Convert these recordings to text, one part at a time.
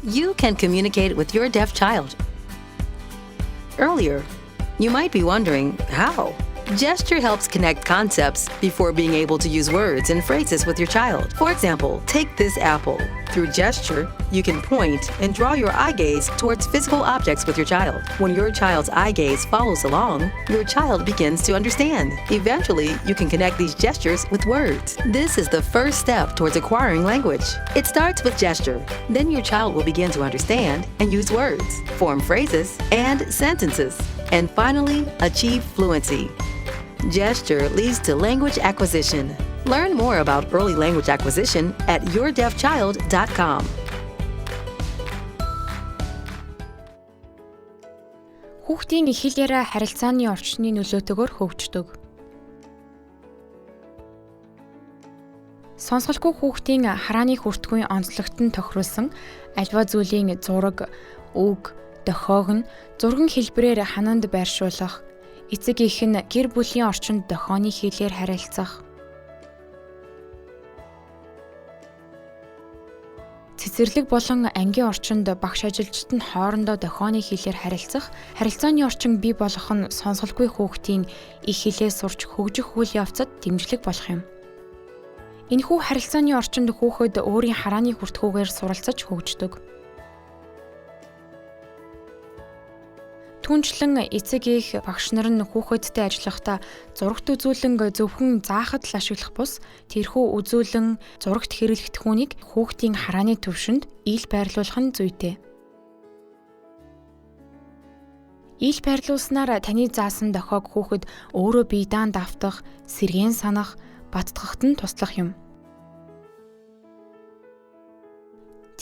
you can communicate with your deaf child. Earlier, you might be wondering how. Gesture helps connect concepts before being able to use words and phrases with your child. For example, take this apple. Through gesture, you can point and draw your eye gaze towards physical objects with your child. When your child's eye gaze follows along, your child begins to understand. Eventually, you can connect these gestures with words. This is the first step towards acquiring language. It starts with gesture. Then your child will begin to understand and use words, form phrases, and sentences, and finally, achieve fluency. Gesture leads to language acquisition. Learn more about early language acquisition at yourdeafchild.com. Хүүхдийн их хэл яриа харилцааны орчны нөлөөтэйгээр хөгждөг. Сонсголгүй хүүхдийн харааны хүртгүйн онцлогт нь тохируулсан альва зүйлийн зураг, үг, дохиог нь зурган хэлбэрээр хананд байршуулах, эцэг эх нь гэр бүлийн орчинд дохооны хэлээр харилцах, цэцэрлэг болон ангийн орчинд багш ажилчид нь хоорондоо дохооны хэлээр харилцах, харилцааны орчин бий болгох нь сонсголгүй хүүхдийн их хэлээ сурч хөгжих үйл явцад дэмжлэг болох юм. Энэхүү харилцааны орчинд хүүхэд өөрийн харааны хүртгүүгээр суралцаж хөгждөг. Түүнчлэн эцэг эх багш нар нь хүүхэдтэй ажиллахдаа зурагт үзүүлэн зөвхөн заахад л ашиглах бус тэрхүү үзүүлэн зурагт хэрэглэх түүнийг хүүхдийн харааны төвшөнд ил байрлуулах нь зүйтэй. Ил байрлуулснаар таны заасан дохиог хүүхэд өөрөө бие даан давтах, сэргээн санах, баттгахад нь туслах юм.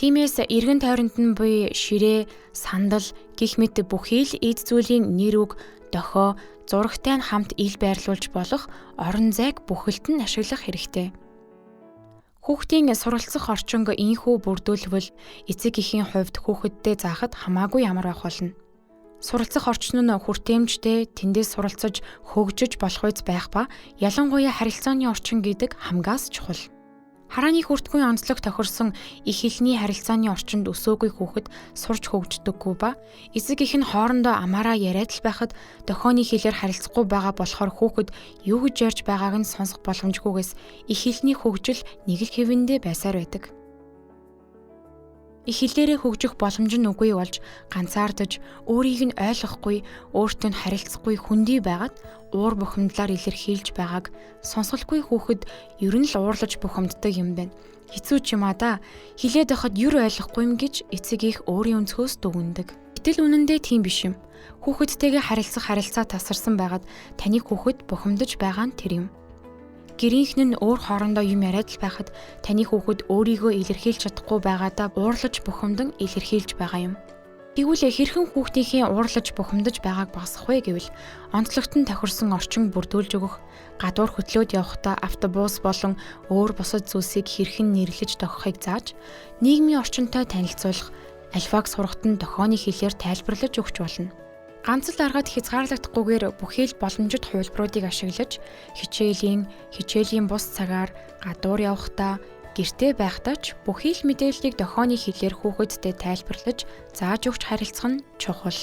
Тиймээс эргэн тойронд нь буй ширээ, сандал гэх мэт бүхий л эд зүйлийн нэр үг, дохио, зурагтай нь хамт ил байрлуулж болох орон зайг бүхэлд нь ашиглах хэрэгтэй. Хүүхдийн суралцах орчинг ийхүү бүрдүүлвэл эцэг эхийн хувьд хүүхэдтэй заахад хамаагүй ямар байх болно. Суралцах орчин нь хүртээмжтэй, тэндээс суралцаж хөгжиж болох үз байх ба ялангуяа харилцааны орчин гэдэг хамгаас чухал. Харааны хүртгүйн онцлог тохирсон их хэлний харилцааны орчинд өсөөгүй хүүхэд сурч хөгждөггүй ба эцэг эх нь хоорондоо амаараа яриад л байхад дохооны хэлээр харилцахгүй байгаа болохоор хүүхэд юу гэж ярьж байгааг нь сонсох боломжгүйгээс их хэлний хөгжил нэг л хэвэндээ байсаар байдаг. Их хэлээрээ хөгжих боломж нь үгүй болж ганцаардаж өөрийг нь ойлгохгүй, өөртөө нь харилцахгүй хүндий байгаад уур бухимдлаар илэрхийлж байгааг сонсголгүй хүүхэд ер нь л уурлаж бухимддаг юм байна. Хэцүү ч юм аа да. Хилээд байхад юр ойлгохгүй юм гэж эцэг их өөрийн өнцгөөс дүгнэдэг. Гэтэл үнэндээ тийм биш юм. Хүүхэдтэйгээ харилцаа тасарсан байгаад таны хүүхэд бухимдаж байгаа нь тэр юм. Гэрийнхэн нь өөр хоорондоо юм яриад л байхад таны хүүхэд өөрийгөө илэрхийлж чадахгүй байгаадаа уурлаж бухимдан илэрхийлж байгаа юм. Тэгвэл хэрхэн хүүхдийнхээ уурлаж бухимдаж байгааг багасгах вэ гэвэл онцлогт нь тохирсон орчин бүрдүүлж өгөх, гадуур хөтлөөд явахдаа автобус болон өөр бусад зүйлсийг хэрхэн нэрлэж дохихыг зааж, нийгмийн орчинтой танилцуулах, альфаг сурахад нь дохооны хэлээр тайлбарлаж өгч болно. Ганц л аргад хязгаарлагдахгүйгээр бүхий л боломжит хувилбаруудыг ашиглаж хичээлийн бус цагаар гадуур явахдаа гэртээ байхдаа ч бүхий л мэдээллийг дохооны хэлээр хүүхэдтэй тайлбарлаж зааж өгч харилцах нь чухал.